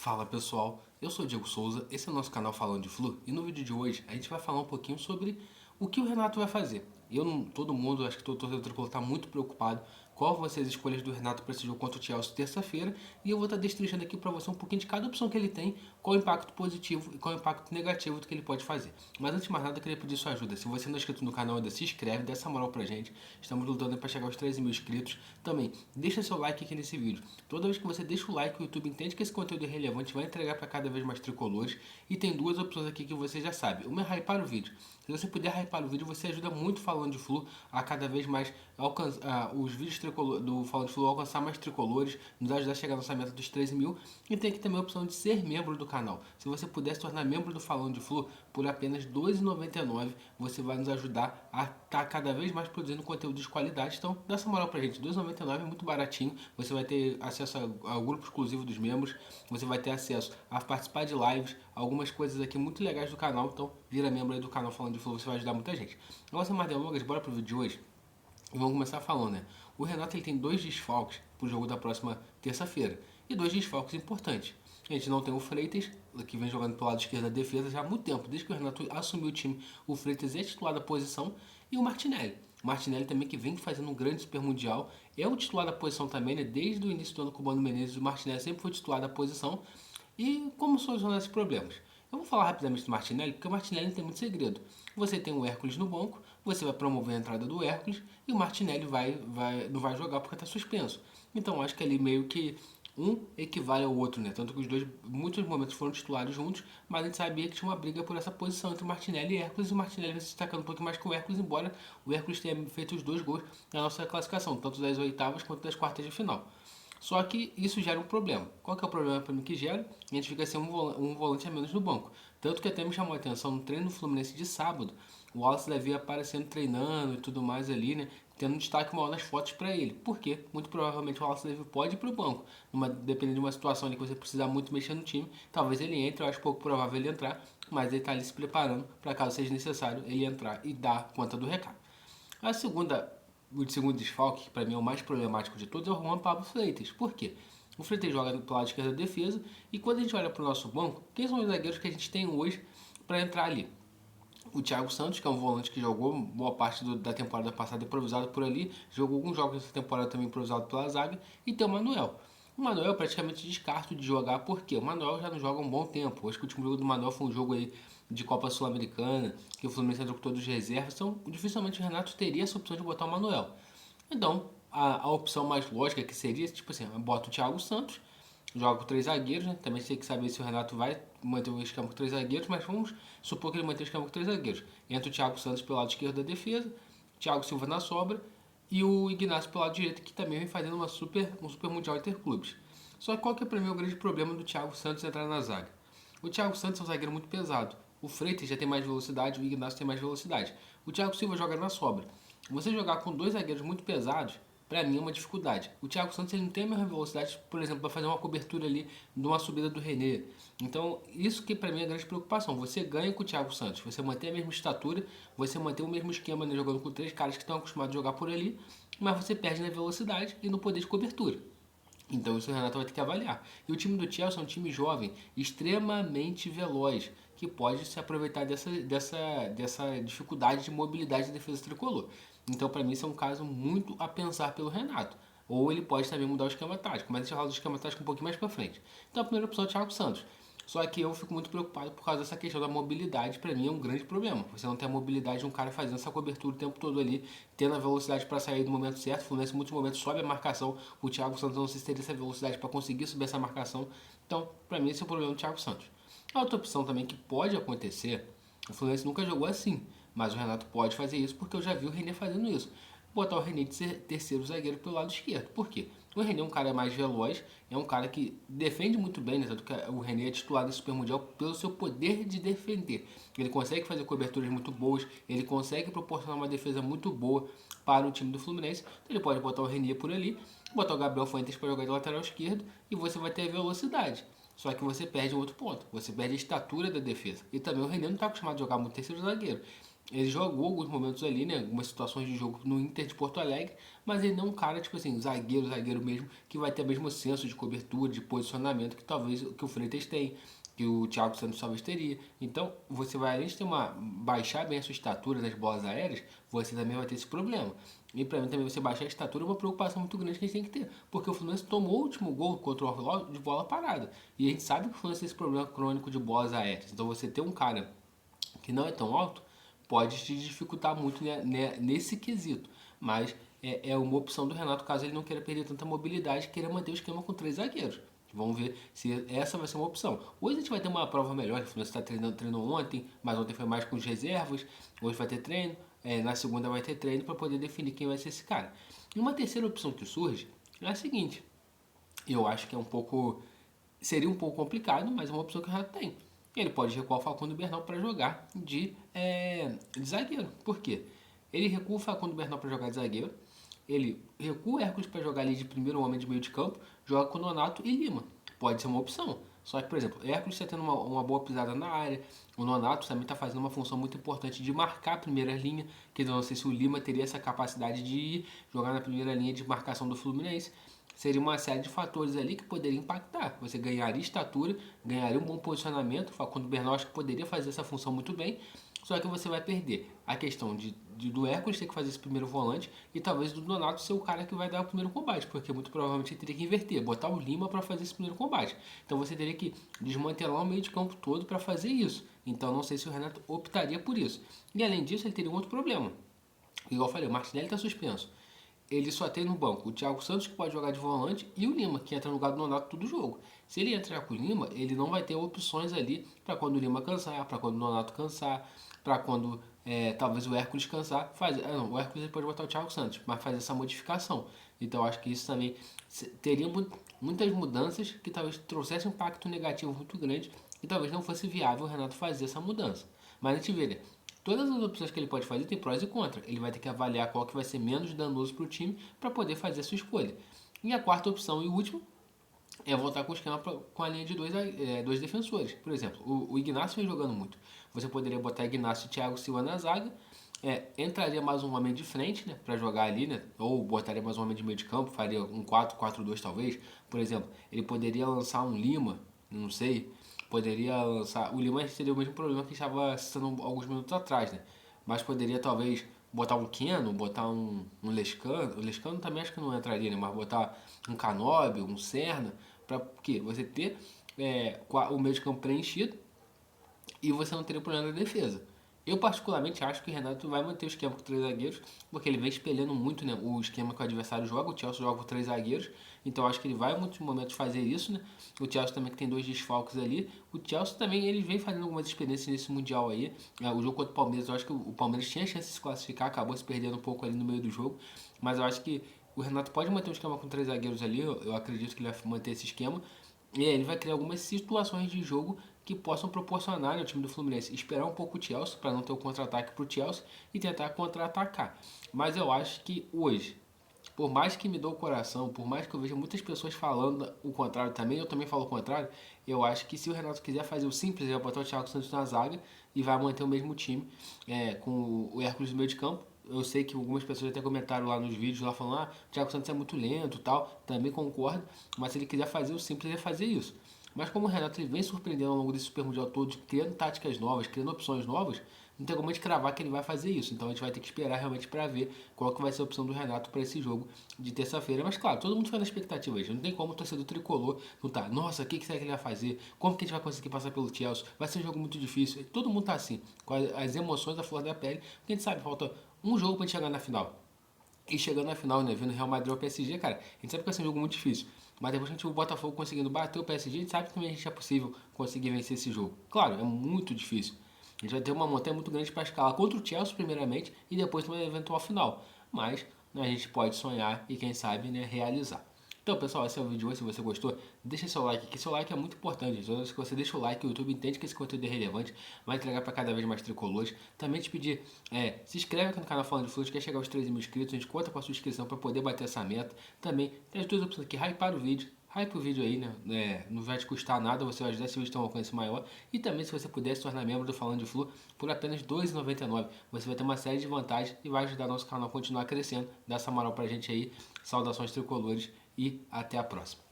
Fala pessoal, eu sou o Diego Souza, esse é o nosso canal Falando de Flu e no vídeo de hoje a gente vai falar um pouquinho sobre o que o Renato vai fazer. Todo mundo, acho que todo torcedor tricolor está muito preocupado qual vão ser as escolhas do Renato para esse jogo contra o Chelsea terça-feira e eu vou estar destrinchando aqui para você um pouquinho de cada opção que ele tem, qual o impacto positivo e qual o impacto negativo do que ele pode fazer. Mas antes de mais nada, eu queria pedir sua ajuda. Se você não é inscrito no canal ainda, se inscreve, dá essa moral pra gente. Estamos lutando para chegar aos 13 mil inscritos. Também, deixa seu like aqui nesse vídeo. Toda vez que você deixa o like, o YouTube entende que esse conteúdo é relevante, vai entregar para cada vez mais tricolores. E tem duas opções aqui que você já sabe. Uma é hypar o vídeo. Se você puder hypar o vídeo, você ajuda muito Falando de Flu a cada vez mais os vídeos do Falando de Flu alcançar mais tricolores, nos ajudar a chegar no meta dos 13 mil. E tem aqui também a opção de ser membro do canal. Se você puder se tornar membro do Falando de Flu por apenas R$ 2,99, você vai nos ajudar a estar cada vez mais produzindo conteúdo de qualidade. Então, dá essa moral pra gente. R$ 2,99 é muito baratinho. Você vai ter acesso ao grupo exclusivo dos membros. Você vai ter acesso a participar de lives, algumas coisas aqui muito legais do canal. Então, vira membro aí do canal Falando de Flu, você vai ajudar muita gente. Agora, sem mais delongas, bora pro vídeo de hoje. E vamos começar falando, né? O Renato ele tem dois desfalques pro jogo da próxima terça-feira. E dois desfalques importantes. A gente não tem o Freitas, que vem jogando pelo lado esquerdo da defesa já há muito tempo. Desde que o Renato assumiu o time, o Freitas é titular da posição. E o Martinelli. O Martinelli também que vem fazendo um grande super mundial. É o titular da posição também, né? Desde o início do ano com o Mano Menezes, o Martinelli sempre foi titular da posição. E como solucionar esses problemas? Eu vou falar rapidamente do Martinelli, porque o Martinelli não tem muito segredo. Você tem o Hércules no banco, você vai promover a entrada do Hércules e o Martinelli não vai jogar porque está suspenso. Então acho que ali meio que um equivale ao outro, né? Tanto que os dois, muitos momentos foram titulares juntos, mas a gente sabia que tinha uma briga por essa posição entre o Martinelli e Hércules, e o Martinelli vai se destacando um pouco mais que o Hércules, embora o Hércules tenha feito os dois gols na nossa classificação, tanto das oitavas quanto das quartas de final. Só que isso gera um problema. Qual que é o problema para mim que gera? A gente fica sem um volante a menos no banco. Tanto que até me chamou a atenção no treino do Fluminense de sábado. O Wallace Davi aparecendo treinando e tudo mais ali, né? Tendo um destaque maior nas fotos para ele. Por quê? Muito provavelmente o Wallace Davi pode ir para o banco. Dependendo de uma situação ali que você precisar muito mexer no time, talvez ele entre. Eu acho pouco provável ele entrar, mas ele está ali se preparando para caso seja necessário ele entrar e dar conta do recado. O segundo desfalque, que para mim é o mais problemático de todos, é o Juan Pablo Freitas. Por quê? O Freitas joga do lado esquerdo da defesa e quando a gente olha para o nosso banco, quem são os zagueiros que a gente tem hoje para entrar ali? O Thiago Santos, que é um volante que jogou boa parte da temporada passada improvisado por ali, jogou alguns jogos dessa temporada também improvisado pela zaga, e tem o Manuel. O Manuel praticamente descarto de jogar, porque o Manuel já não joga há um bom tempo. Acho que o último jogo do Manuel foi um jogo aí de Copa Sul-Americana, que o Fluminense entrou com todos os reservas, então dificilmente o Renato teria essa opção de botar o Manuel. Então, a opção mais lógica que seria, tipo assim, bota o Thiago Santos, joga com três zagueiros, né? Também tem que saber se o Renato vai manter o esquema com três zagueiros, mas vamos supor que ele mantém o esquema com três zagueiros. Entra o Thiago Santos pelo lado esquerdo da defesa, Thiago Silva na sobra e o Ignacio pelo lado direito, que também vem fazendo um super mundial interclubes. Só que qual que é para mim o grande problema do Thiago Santos entrar na zaga? O Thiago Santos é um zagueiro muito pesado. O Freitas já tem mais velocidade, o Ignacio tem mais velocidade. O Thiago Silva joga na sobra. Você jogar com dois zagueiros muito pesados, para mim é uma dificuldade. O Thiago Santos ele não tem a mesma velocidade, por exemplo, para fazer uma cobertura ali de uma subida do René. Então, isso que para mim é a grande preocupação. Você ganha com o Thiago Santos, você mantém a mesma estatura, você mantém o mesmo esquema, né, jogando com três caras que estão acostumados a jogar por ali, mas você perde na velocidade e no poder de cobertura. Então isso o Renato vai ter que avaliar. E o time do Chelsea é um time jovem, extremamente veloz, que pode se aproveitar dessa dificuldade de mobilidade da defesa tricolor. Então, para mim, isso é um caso muito a pensar pelo Renato. Ou ele pode também mudar o esquema tático, mas a gente vai falar do esquema tático um pouquinho mais para frente. Então, a primeira opção é o Thiago Santos. Só que eu fico muito preocupado por causa dessa questão da mobilidade, para mim é um grande problema. Você não tem a mobilidade de um cara fazendo essa cobertura o tempo todo ali, tendo a velocidade para sair do momento certo. O Fluminense, em muitos momentos, sobe a marcação. O Thiago Santos não sei se teria essa velocidade para conseguir subir essa marcação. Então, para mim, esse é o problema do Thiago Santos. A outra opção também que pode acontecer, o Fluminense nunca jogou assim, mas o Renato pode fazer isso porque eu já vi o René fazendo isso. Botar o René de ser terceiro zagueiro pelo lado esquerdo. Por quê? O René é um cara mais veloz, é um cara que defende muito bem, né? Tanto que o René é titular do Super Mundial pelo seu poder de defender. Ele consegue fazer coberturas muito boas, ele consegue proporcionar uma defesa muito boa para o time do Fluminense. Então ele pode botar o René por ali, botar o Gabriel Fuentes para jogar de lateral esquerdo e você vai ter velocidade. Só que você perde um outro ponto, você perde a estatura da defesa. E também o René não está acostumado a jogar muito terceiro zagueiro. Ele jogou alguns momentos ali, né? Algumas situações de jogo no Inter de Porto Alegre, mas ele não é um cara, tipo assim, zagueiro mesmo, que vai ter o mesmo senso de cobertura, de posicionamento que talvez que o Freitas tem, que o Thiago Santos talvez teria. Então, você vai, além de ter baixar bem a sua estatura nas bolas aéreas, você também vai ter esse problema. E pra mim também você baixar a estatura é uma preocupação muito grande que a gente tem que ter. Porque o Fluminense tomou o último gol contra o Arviló de bola parada. E a gente sabe que o Fluminense tem esse problema crônico de bolas aéreas. Então você ter um cara que não é tão alto, pode te dificultar muito nesse quesito. Mas é uma opção do Renato caso ele não queira perder tanta mobilidade e queira manter o esquema com 3 zagueiros. Vamos ver se essa vai ser uma opção. Hoje a gente vai ter uma prova melhor. O Fluminense está treinou ontem, mas ontem foi mais com os reservas. Hoje vai ter treino. Na segunda vai ter treino para poder definir quem vai ser esse cara. E uma terceira opção que surge é a seguinte. Eu acho que seria um pouco complicado, mas é uma opção que o Renato tem. Ele pode recuar o Facundo Bernal para jogar de zagueiro. Por quê? Ele recua o Facundo Bernal para jogar de zagueiro. Ele recua o Hércules para jogar ali de primeiro homem de meio de campo. Joga com o Nonato e Lima. Pode ser uma opção. Só que, por exemplo, o Hércules está tendo uma boa pisada na área. O Nonato também está fazendo uma função muito importante de marcar a primeira linha. Que eu não sei se o Lima teria essa capacidade de jogar na primeira linha de marcação do Fluminense. Seria uma série de fatores ali que poderia impactar. Você ganharia estatura, ganharia um bom posicionamento. O Facundo Bernal acho que poderia fazer essa função muito bem. Só que você vai perder a questão do Hércules ter que fazer esse primeiro volante e talvez do Donato ser o cara que vai dar o primeiro combate, porque muito provavelmente ele teria que inverter, botar o Lima para fazer esse primeiro combate. Então você teria que desmantelar o meio de campo todo para fazer isso. Então não sei se o Renato optaria por isso. E além disso, ele teria um outro problema. Igual eu falei, o Martinelli está suspenso. Ele só tem no banco o Thiago Santos, que pode jogar de volante, e o Lima, que entra no lugar do Nonato todo jogo. Se ele entrar com o Lima, ele não vai ter opções ali para quando o Lima cansar, para quando o Nonato cansar, para quando talvez o Hércules cansar. O Hércules pode botar o Thiago Santos, mas faz essa modificação. Então acho que isso também teria muitas mudanças que talvez trouxesse um impacto negativo muito grande e talvez não fosse viável o Renato fazer essa mudança. Mas a gente vê, né? Todas as opções que ele pode fazer tem prós e contras. Ele vai ter que avaliar qual que vai ser menos danoso para o time para poder fazer a sua escolha. E a quarta opção e última é voltar com o esquema com a linha de dois defensores. Por exemplo, o Ignacio vem jogando muito. Você poderia botar Ignacio e Thiago Silva na zaga. Entraria mais um homem de frente, né, para jogar ali, né? Ou botaria mais um homem de meio de campo, faria um 4-4-2 talvez. Por exemplo, ele poderia lançar um Lima, não sei, poderia lançar. O Lima teria o mesmo problema que estava citando alguns minutos atrás, né? Mas poderia talvez botar um Keno, botar um Lescano. O Lescano também acho que não entraria, né? Mas botar um Canóbio, um Serna, para quê? Você ter o meio de campo preenchido e você não teria o problema da defesa. Eu particularmente acho que o Renato vai manter o esquema com 3 zagueiros, porque ele vem espelhando muito, né, o esquema que o adversário joga. O Chelsea joga com 3 zagueiros, então acho que ele vai em muitos momentos fazer isso, né? O Chelsea também que tem 2 desfalques ali. O Chelsea também ele vem fazendo algumas experiências nesse mundial aí. O jogo contra o Palmeiras, eu acho que o Palmeiras tinha chance de se classificar, acabou se perdendo um pouco ali no meio do jogo, mas eu acho que o Renato pode manter um esquema com 3 zagueiros ali. Eu acredito que ele vai manter esse esquema. E aí ele vai criar algumas situações de jogo que possam proporcionar ao time do Fluminense esperar um pouco o Chelsea para não ter o contra-ataque para o Chelsea e tentar contra-atacar. Mas eu acho que hoje, por mais que me dê o coração, por mais que eu veja muitas pessoas falando o contrário também, eu também falo o contrário, eu acho que se o Renato quiser fazer o simples, ele vai botar o Thiago Santos na zaga e vai manter o mesmo time com o Hércules no meio de campo. Eu sei que algumas pessoas até comentaram lá nos vídeos lá falando, o Thiago Santos é muito lento e tal, também concordo, mas se ele quiser fazer o simples, ele vai fazer isso. Mas como o Renato ele vem surpreendendo ao longo desse Super Mundial todo, criando táticas novas, criando opções novas, não tem como a gente cravar que ele vai fazer isso. Então a gente vai ter que esperar realmente para ver qual que vai ser a opção do Renato para esse jogo de terça-feira. Mas claro, todo mundo fica na expectativa. Não tem como o torcedor tricolor não tá, nossa, o que será que ele vai fazer? Como que a gente vai conseguir passar pelo Chelsea? Vai ser um jogo muito difícil. Todo mundo tá assim, com as emoções da flor da pele, porque a gente sabe, falta um jogo para a gente chegar na final. E chegando na final, né, vendo Real Madrid ou PSG, cara, a gente sabe que vai ser um jogo muito difícil. Mas depois que a gente viu o Botafogo conseguindo bater o PSG, a gente sabe que também a gente é possível conseguir vencer esse jogo. Claro, é muito difícil. A gente vai ter uma montanha muito grande para escalar contra o Chelsea primeiramente e depois uma eventual final. Mas né, a gente pode sonhar e quem sabe né, realizar. Então pessoal, esse é o vídeo de hoje. Se você gostou, deixa seu like, que seu like é muito importante. Toda vez que você deixa o like, o YouTube entende que esse conteúdo é relevante, vai entregar para cada vez mais tricolores. Também te pedir, se inscreve aqui no canal Falando de Fluxo, quer chegar aos 13 mil inscritos, a gente conta com a sua inscrição para poder bater essa meta. Também tem as duas opções aqui, hypar o vídeo, hype o vídeo aí, né? Não vai te custar nada, você vai ajudar esse vídeo a ter um alcance maior. E também se você puder se tornar membro do Falando de Flu por apenas R$ 2,99, você vai ter uma série de vantagens e vai ajudar nosso canal a continuar crescendo. Dá essa moral pra gente aí. Saudações tricolores e até a próxima.